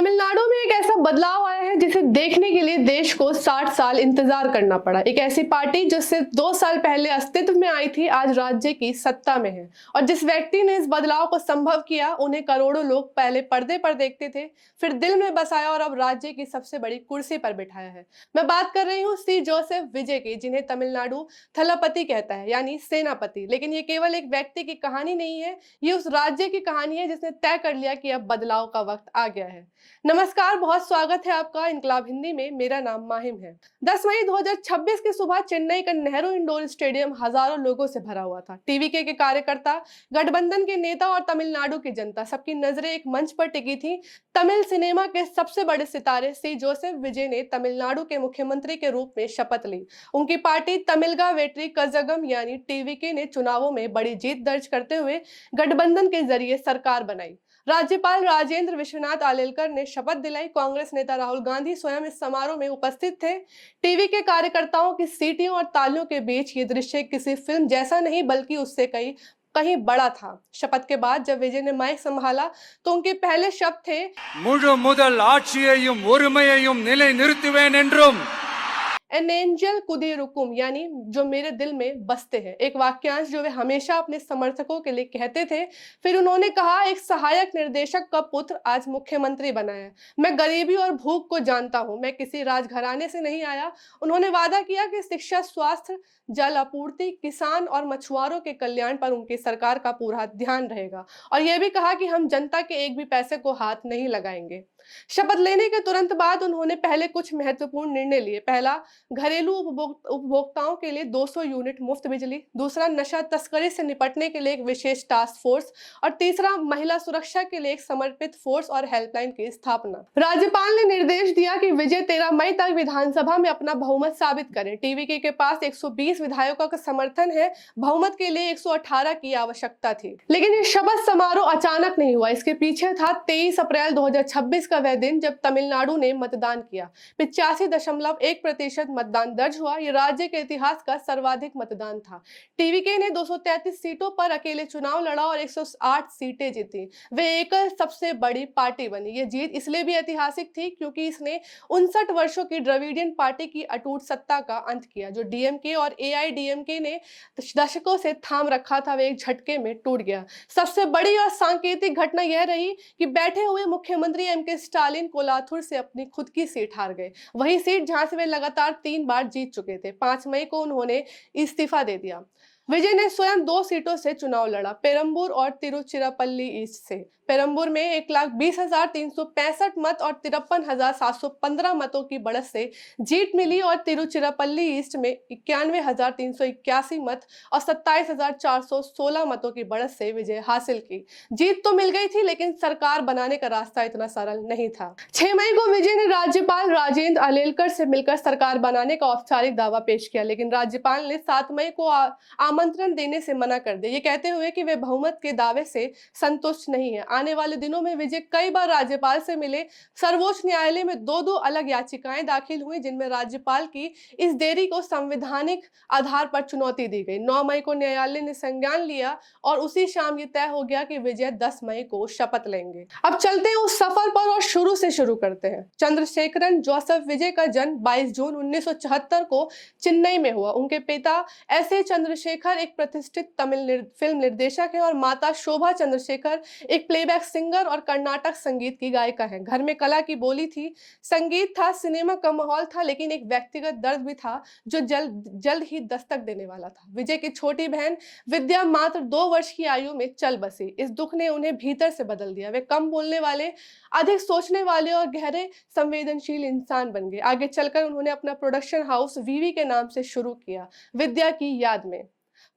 तमिलनाडु में एक ऐसा बदलाव आया है जिसे देखने के लिए देश को 60 साल इंतजार करना पड़ा। एक ऐसी पार्टी जो सिर्फ 2 साल पहले अस्तित्व में आई थी, आज राज्य की सत्ता में है। और जिस व्यक्ति ने इस बदलाव को संभव किया, उन्हें करोड़ों लोग पहले पर्दे पर देखते थे, फिर दिल में बसाया और अब राज्य की सबसे बड़ी कुर्सी पर बिठाया है। मैं बात कर रही हूँ सी जोसेफ विजय की, जिन्हें तमिलनाडु थलपति कहता है, यानी सेनापति। लेकिन ये केवल एक व्यक्ति की कहानी नहीं है, ये उस राज्य की कहानी है जिसने तय कर लिया कि अब बदलाव का वक्त आ गया है। नमस्कार, बहुत स्वागत है आपका इनकलाब हिंदी में। मेरा नाम माहिम है। 10 मई 2026 की सुबह चेन्नई का नेहरू इंडोर स्टेडियम हजारों लोगों से भरा हुआ था। टीवीके के कार्यकर्ता, गठबंधन के नेता और तमिलनाडु की जनता, सबकी नजरें एक मंच पर टिकी थी। तमिल सिनेमा के सबसे बड़े सितारे सी जोसेफ विजय ने तमिलनाडु के मुख्यमंत्री के रूप में शपथ ली। उनकी पार्टी तमिलगा वेट्री कजगम यानी टीवीके ने चुनावों में बड़ी जीत दर्ज करते हुए गठबंधन के जरिए सरकार बनाई। राज्यपाल राजेंद्र विश्वनाथ आलेलकर ने शपथ दिलाई। कांग्रेस नेता राहुल गांधी स्वयं इस समारोह में उपस्थित थे। टीवी के कार्यकर्ताओं की सीटियों और तालियों के बीच ये दृश्य किसी फिल्म जैसा नहीं, बल्कि उससे कहीं बड़ा था। शपथ के बाद जब विजय ने माइक संभाला तो उनके पहले शब्द थे, मुझु मुदल आट्सियैयुम ओरुमैयैयुम निलै निरुत्तुवेन एंड्रुम। एन एंजल कुदी रुकुम, यानी जो मेरे दिल में बसते हैं। एक वाक्यांश जो वे हमेशा अपने समर्थकों के लिए कहते थे। फिर उन्होंने कहा, एक सहायक निर्देशक का पुत्र आज मुख्यमंत्री बना है। मैं गरीबी और भूख को जानता हूं, मैं किसी राजघराने से नहीं आया। उन्होंने वादा किया कि शिक्षा, स्वास्थ्य, जल आपूर्ति, किसान और मछुआरों के कल्याण पर उनकी सरकार का पूरा ध्यान रहेगा। और यह भी कहा कि हम जनता के एक भी पैसे को हाथ नहीं लगाएंगे। शपथ लेने के तुरंत बाद उन्होंने पहले कुछ महत्वपूर्ण निर्णय लिए। पहला, घरेलू उपभोक्ताओं के लिए 200 यूनिट मुफ्त बिजली। दूसरा, नशा तस्करी से निपटने के लिए एक विशेष टास्क फोर्स। और तीसरा, महिला सुरक्षा के लिए एक समर्पित फोर्स और हेल्पलाइन की स्थापना। राज्यपाल ने निर्देश दिया कि विजय 13 मई तक विधानसभा में अपना बहुमत साबित करें। टीवीके के पास 120 विधायकों का समर्थन है। बहुमत के लिए 118 की आवश्यकता थी। लेकिन ये शपथ समारोह अचानक नहीं हुआ। इसके पीछे था 23 अप्रैल 2026 का वह दिन जब तमिलनाडु ने मतदान किया। 85.1% मतदान दर्ज हुआ। यह राज्य के इतिहास का सर्वाधिक मतदान था। टीवीके ने 233 सीटों पर अकेले चुनाव लड़ा और 108 सीटें जीती। वे एकल सबसे बड़ी पार्टी बनी। यह जीत इसलिए भी ऐतिहासिक थी क्योंकि इसने 59 वर्षों की द्रविडियन पार्टी की अटूट सत्ता का अंत किया। जो डीएमके और एआईडीएमके ने दशकों से थाम रखा था, वे एक झटके में टूट गया। सबसे बड़ी और सांकेतिक घटना यह रही कि बैठे हुए मुख्यमंत्री एमके स्टालिन कोलाथुर से अपनी खुद की सीट हार गए। वही सीट जहां से वे लगातार 3 बार जीत चुके थे। 5 मई को उन्होंने इस्तीफा दे दिया। विजय ने स्वयं 2 सीटों से चुनाव लड़ा, पेरंबूर और तिरुचिरापल्ली ईस्ट से। पेरंबूर में 1,20,365 मत और 53,715 मतों की बढ़त से जीत मिली और तिरुचिरापल्ली ईस्ट में 91,381 मत और 27,416 मतों की बढ़त से विजय हासिल की। जीत तो मिल गई थी, लेकिन सरकार बनाने का रास्ता इतना सरल नहीं था। 6 मई को विजय ने राज्यपाल राजेंद्र आलेलकर से मिलकर सरकार बनाने का औपचारिक दावा पेश किया, लेकिन राज्यपाल ने 7 मई को आमंत्रण देने से मना कर दिया, ये कहते हुए कि वे बहुमत के दावे से संतुष्ट नहीं है। आने वाले दिनों में विजय कई बार राज्यपाल से मिले। सर्वोच्च न्यायालय में 2 अलग याचिकाएं दाखिल हुई, जिनमें राज्यपाल की इस देरी को संवैधानिक आधार पर चुनौती दी गई। 9 मई को न्यायालय ने संज्ञान लिया और उसी शाम ये तय हो गया कि विजय 10 मई को शपथ लेंगे। अब चलते हैं उस सफर पर और शुरू करते हैं। चंद्रशेखरन जोसेफ विजय का जन्म 22 जून 1974 को चेन्नई में हुआ। उनके पिता एस.ए. चंद्रशेखर एक प्रतिष्ठित तमिल फिल्म निर्देशक है और माता शोभा चंद्रशेखर एक प्लेबैक सिंगर और कर्नाटक संगीत की गायिका है। घर में कला की बोली थी, संगीत था, सिनेमा का माहौल था, लेकिन एक व्यक्तिगत दर्द भी था जो जल्द ही दस्तक देने वाला था। विजय की छोटी बहन विद्या मात्र 2 वर्ष की आयु में चल बसी। इस दुख ने उन्हें भीतर से बदल दिया। वे कम बोलने वाले, अधिक सोचने वाले और गहरे संवेदनशील इंसान बन गए। आगे चलकर उन्होंने अपना प्रोडक्शन हाउस वीवी के नाम से शुरू किया, विद्या की याद में।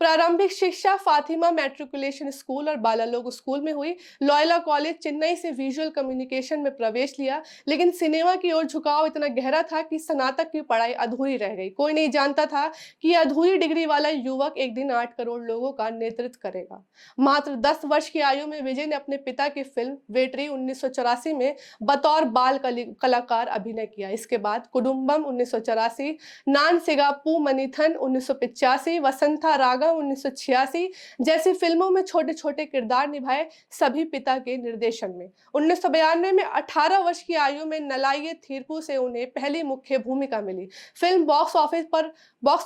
प्रारंभिक शिक्षा फातिमा मैट्रिकुलेशन स्कूल और बालालोग स्कूल में हुई। लॉयला कॉलेज चेन्नई से विजुअल कम्युनिकेशन में प्रवेश लिया, लेकिन सिनेमा की ओर झुकाव इतना गहरा था कि स्नातक की पढ़ाई अधूरी रह गई। कोई नहीं जानता था कि यह अधूरी डिग्री वाला युवक एक दिन 8 करोड़ लोगों का नेतृत्व करेगा। मात्र 10 वर्ष की आयु में विजय ने अपने पिता की फिल्म वेट्री 1984 में बतौर बाल कलाकार अभिनय किया। इसके बाद कुडुम्बम 1984, नान सिगापू मनिथन 1985, वसंथा रागम पूनम 1986 जैसी फिल्मों में छोटे छोटे किरदार निभाए, सभी पिता के निर्देशन में। 1992 में 18 वर्ष की आयु में नलाये थिरकू से उन्हें पहली मुख्य भूमिका मिली। फिल्म बॉक्स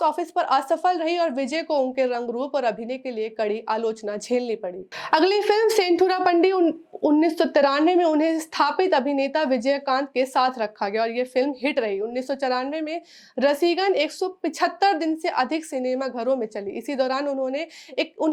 ऑफिस पर असफल रही और विजय को उनके रंग रूप और अभिनय के लिए कड़ी आलोचना झेलनी पड़ी। अगली फिल्म सेंथुरापंडी 1993 में उन्हें स्थापित अभिनेता विजयकांत के साथ रखा गया और यह फिल्म हिट रही। 1994 में रसीगन 175 दिन से अधिक सिनेमा घरों में चली। इसी दौरान उन्हें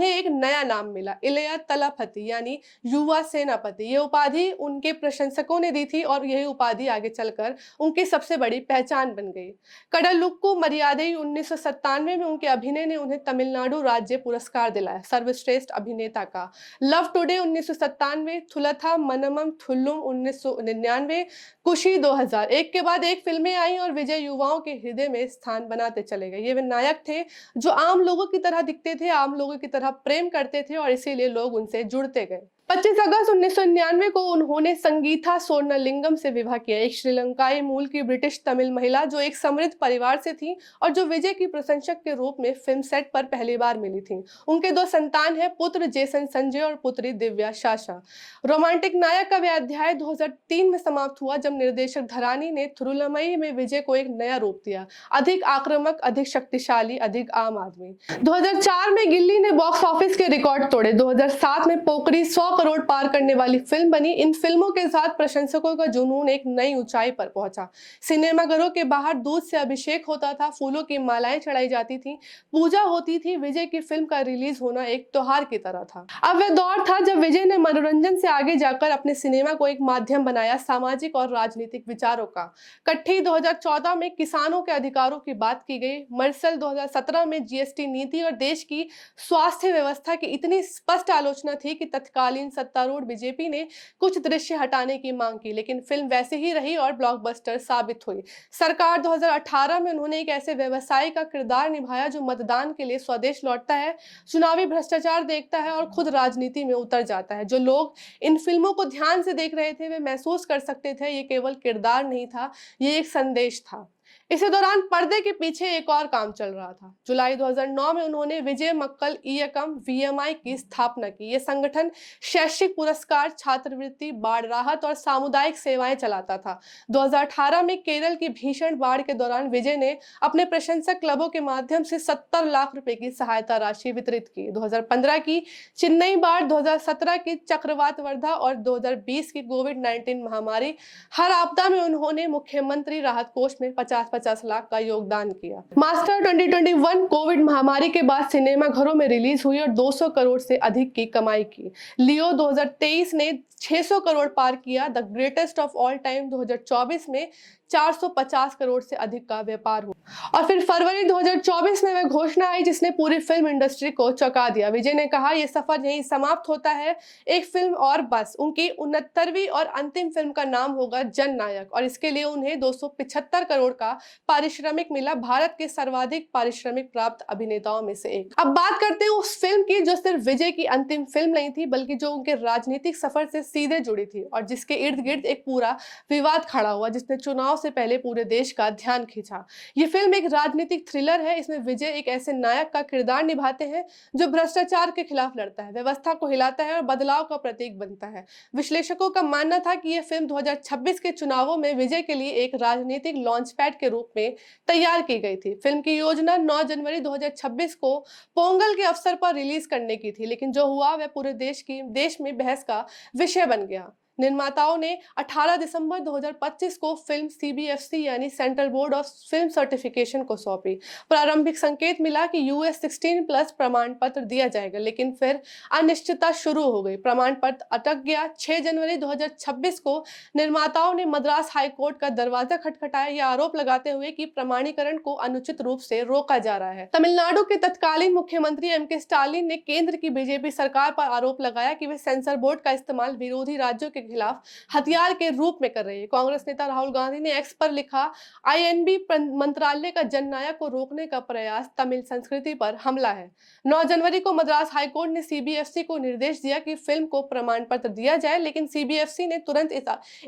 एक नया नाम मिला, इलया तलापति यानी युवा सेनापति। ये उपाधि उनके प्रशंसकों ने दी थी और यही उपाधि आगे चलकर उनकी सबसे बड़ी पहचान बन गई। कडलुक्कू मर्यादई 1997 में उनके अभिनय ने उन्हें तमिलनाडु राज्य पुरस्कार दिलाया सर्वश्रेष्ठ अभिनेता का। लव टुडे 1997, थुलथा मनमम थुल्लुम 1999, कुशी 2000, एक के बाद एक फिल्में आई और विजय युवाओं के हृदय में स्थान बनाते चले गए। ये वे नायक थे जो आम लोगों की तरह दिखते थे, आम लोगों की तरह प्रेम करते थे और इसीलिए लोग उनसे जुड़ते गए। 25 अगस्त 1999 को उन्होंने संगीता सोर्णलिंगम से विवाह किया, एक श्रीलंकाई मूल की ब्रिटिश तमिल महिला जो एक समृद्ध परिवार से थी और जो विजय की प्रशंसक के रूप में फिल्म सेट पर पहली बार मिली थी। उनके 2 संतान हैं, पुत्र जेसन संजय और पुत्री दिव्या साशा। रोमांटिक नायक का वह अध्याय 2003 में समाप्त हुआ जब निर्देशक धरानी ने थिरुलमई में विजय को एक नया रूप दिया, अधिक आक्रामक, अधिक शक्तिशाली, अधिक आम आदमी। 2004 में गिल्ली ने बॉक्स ऑफिस के रिकॉर्ड तोड़े। 2007 में पोकरी 100 करोड़ पार करने वाली फिल्म बनी। इन फिल्मों के साथ प्रशंसकों का जुनून एक नई ऊंचाई पर पहुंचा। सिनेमाघरों के बाहर दूध से अभिषेक होता था, फूलों की मालाएं चढ़ाई जाती थी, पूजा होती थी। विजय की फिल्म का रिलीज होना एक त्योहार की तरह था। अब वह दौर था जब विजय ने मनोरंजन से आगे जाकर अपने सिनेमा को एक माध्यम बनाया सामाजिक और राजनीतिक विचारों का। कट्ठी 2014 में किसानों के अधिकारों की बात की गई। मर्सल 2017 में जीएसटी नीति और देश की स्वास्थ्य व्यवस्था की इतनी स्पष्ट आलोचना थी कि तत्कालीन सत्तारूढ़ बीजेपी ने कुछ दृश्य हटाने की मांग की, लेकिन फिल्म वैसे ही रही और ब्लॉकबस्टर साबित हुई। सरकार 2018 में उन्होंने एक ऐसे व्यवसायी का किरदार निभाया जो मतदान के लिए स्वदेश लौटता है, चुनावी भ्रष्टाचार देखता है और खुद राजनीति में उतर जाता है। जो लोग इन फिल्मों को ध्यान से देख रहे थे वे महसूस कर सकते थे ये केवल किरदार नहीं था, ये एक संदेश था। इसी दौरान पर्दे के पीछे एक और काम चल रहा था। जुलाई 2009 में उन्होंने विजय मक्कल इयकम वीएमआई की स्थापना की। यह संगठन शैक्षिक पुरस्कार, छात्रवृत्ति, बाढ़ राहत और सामुदायिक सेवाएं चलाता था। 2018 में केरल की भीषण बाढ़ के दौरान विजय ने अपने प्रशंसक क्लबों के माध्यम से 70 लाख रुपए की सहायता राशि वितरित की। 2015 की चेन्नई बाढ़, 2017 की चक्रवात वर्धा और 2020 की कोविड-19 महामारी, हर आपदा में उन्होंने मुख्यमंत्री राहत कोष में 50 लाख का योगदान किया। मास्टर 2021 कोविड महामारी के बाद सिनेमा घरों में रिलीज हुई और 200 करोड़ से अधिक की कमाई की। लियो 2023 ने 600 करोड़ पार किया। The greatest of all time 2024 में 450 करोड़ से अधिक का व्यापार हुआ और फिर फरवरी 2024 में वह घोषणा आई जिसने पूरी फिल्म इंडस्ट्री को चौंका दिया। विजय ने कहा यह सफर यहीं समाप्त होता है, एक फिल्म और बस। उनकी 69वीं और अंतिम फिल्म का नाम होगा जननायक और इसके लिए उन्हें 275 करोड़ का पारिश्रमिक मिला, भारत के सर्वाधिक पारिश्रमिक प्राप्त अभिनेताओं में से एक। अब बात करते हैं उस फिल्म की जो सिर्फ विजय की अंतिम फिल्म नहीं थी बल्कि जो उनके राजनीतिक सफर से सीधे जुड़ी थी और जिसके इर्द गिर्द एक पूरा विवाद खड़ा हुआ जिसने चुनाव से पहले पूरे देश का ध्यान खींचा। ये फिल्म एक राजनीतिक थ्रिलर है। इसमें विजय एक ऐसे नायक का किरदार निभाते हैं जो भ्रष्टाचार के खिलाफ लड़ता है, व्यवस्था को हिलाता है और बदलाव का प्रतीक बनता है। विश्लेषकों का मानना था कि यह फिल्म 2026 के चुनावों में विजय के लिए एक राजनीतिक लॉन्च पैड के रूप में तैयार की गई थी। फिल्म की योजना 9 जनवरी 2026 को पोंगल के अवसर पर रिलीज करने की थी, लेकिन जो हुआ वह पूरे देश में बहस का विषय बन गया। निर्माताओं ने 18 दिसंबर 2025 को फिल्म सीबीएफसी यानी central board of film certification को सौंपी। प्रारंभिक संकेत मिला कि यूएस 16+ प्रमाण पत्र दिया जाएगा, लेकिन फिर अनिश्चितता शुरू हो गई। प्रमाण पत्र अटक गया। 6 जनवरी 2026 को निर्माताओं ने मद्रास हाईकोर्ट का दरवाजा खटखटाया, यह आरोप लगाते हुए कि प्रमाणीकरण को अनुचित रूप से रोका जा रहा है। तमिलनाडु के तत्कालीन मुख्यमंत्री एम.के. स्टालिन ने केंद्र की बीजेपी सरकार पर आरोप लगाया कि वे सेंसर बोर्ड का इस्तेमाल विरोधी राज्यों के खिलाफ हथियार के रूप में कर रही है। कांग्रेस नेता राहुल गांधी ने एक्स पर लिखा, आईएनबी मंत्रालय का जननायक को रोकने का प्रयास तमिल संस्कृति पर हमला है। 9 जनवरी को मद्रास हाईकोर्ट ने सीबीएफसी को निर्देश दिया कि फिल्म को प्रमाण पत्र दिया जाए, लेकिन सीबीएफसी ने तुरंत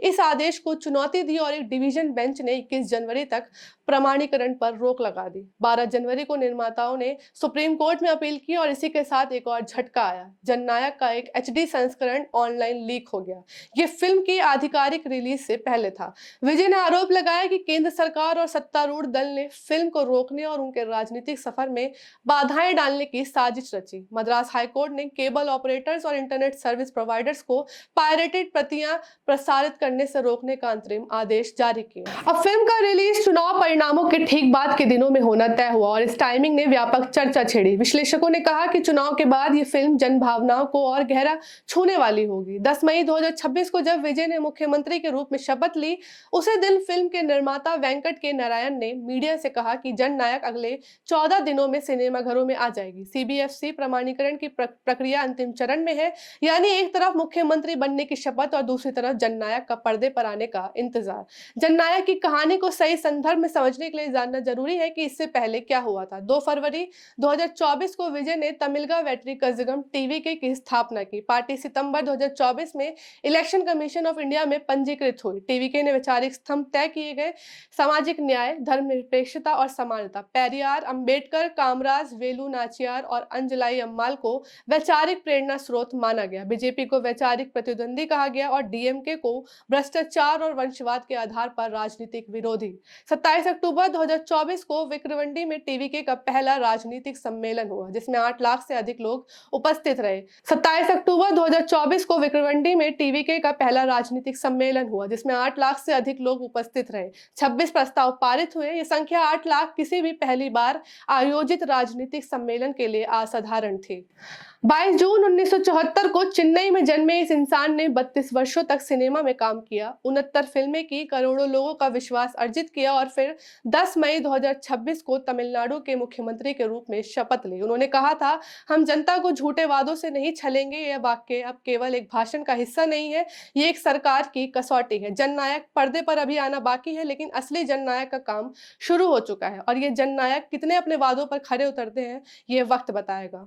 इस आदेश को चुनौती दी और एक डिवीजन बेंच ने 21 जनवरी तक प्रमाणीकरण पर रोक लगा दी। 12 जनवरी को निर्माताओं ने सुप्रीम कोर्ट में अपील की और इसी के साथ एक और झटका आया। जननायक का एक एचडी संस्करण ऑनलाइन लीक हो गया। ये फिल्म की आधिकारिक रिलीज से पहले था। विजय ने आरोप लगाया कि केंद्र सरकार और सत्तारूढ़ दल ने फिल्म को रोकने और उनके राजनीतिक सफर में बाधाएं डालने की साजिश रची। मद्रास हाईकोर्ट ने केबल ऑपरेटर्स और इंटरनेट सर्विस प्रोवाइडर्स को पायरेटेड प्रतियां प्रसारित करने से रोकने का अंतरिम आदेश जारी किया। अब फिल्म का रिलीज चुनाव परिणामों के ठीक बाद के दिनों में होना तय हुआ और इस टाइमिंग ने व्यापक चर्चा छेड़ी। विश्लेषकों ने कहा कि चुनाव के बाद ये फिल्म जनभावनाओं को और गहरा छूने वाली होगी। 10 मई 2026 को जब विजय ने मुख्यमंत्री के रूप में शपथ ली, उसी दिन फिल्म के निर्माता वेंकट के नारायण ने मीडिया से कहा कि जननायक अगले 14 दिनों में सिनेमाघरों में आ जाएगी। सीबीएफसी प्रमाणीकरण की प्रक्रिया अंतिम चरण में है, यानी एक तरफ मुख्यमंत्री बनने की शपथ और दूसरी तरफ जननायक का पर्दे पर आने का इंतजार। जननायक की कहानी को सही संदर्भ में समझने के लिए जानना जरूरी है कि इससे पहले क्या हुआ था। 2 फरवरी 2024 को विजय ने तमिलगा वेट्री कज़गम टीवीके की स्थापना की। पार्टी सितंबर 2024 में इलेक्शन कमीशन ऑफ इंडिया में पंजीकृत हुई। टीवीके ने वैचारिक स्तंभ तय किए गए, सामाजिक न्याय, धर्मनिरपेक्षता और समानता। पेरियार, अंबेडकर, कामराज, वेलु नाचियार और अंजलाई अम्माल को वैचारिक प्रेरणा स्रोत माना गया। बीजेपी को वैचारिक प्रतिद्वंदी कहा गया और डीएमके को भ्रष्टाचार और वंशवाद के आधार पर राजनीतिक विरोधी। 27 अक्टूबर 2024 को विक्रवंडी में टीवीके का पहला राजनीतिक सम्मेलन हुआ, जिसमें 8 लाख से अधिक लोग उपस्थित रहे। 27 अक्टूबर 2024 को विक्रवंडी में टीवीके का पहला राजनीतिक सम्मेलन हुआ, जिसमें 8 लाख से अधिक लोग उपस्थित रहे। 26 प्रस्ताव पारित हुए। ये संख्या 8 लाख किसी भी पहली बार आयोजित राजनीतिक सम्मेलन के लिए असाधारण थी। 22 जून 1974 को चेन्नई में जन्मे इस इंसान ने 32 वर्षों तक सिनेमा में काम किया, 69 फिल्में की, करोड़ों लोगों का विश्वास अर्जित किया और फिर 10 मई 2026 को तमिलनाडु के मुख्यमंत्री के रूप में शपथ ली। उन्होंने कहा था, हम जनता को झूठे वादों से नहीं छलेंगे। यह वाक्य अब केवल एक भाषण का हिस्सा नहीं है, ये एक सरकार की कसौटी है। जननायक पर्दे पर अभी आना बाकी है, लेकिन असली जननायक का काम शुरू हो चुका है और ये जननायक कितने अपने वादों पर खरे उतरते हैं, ये वक्त बताएगा।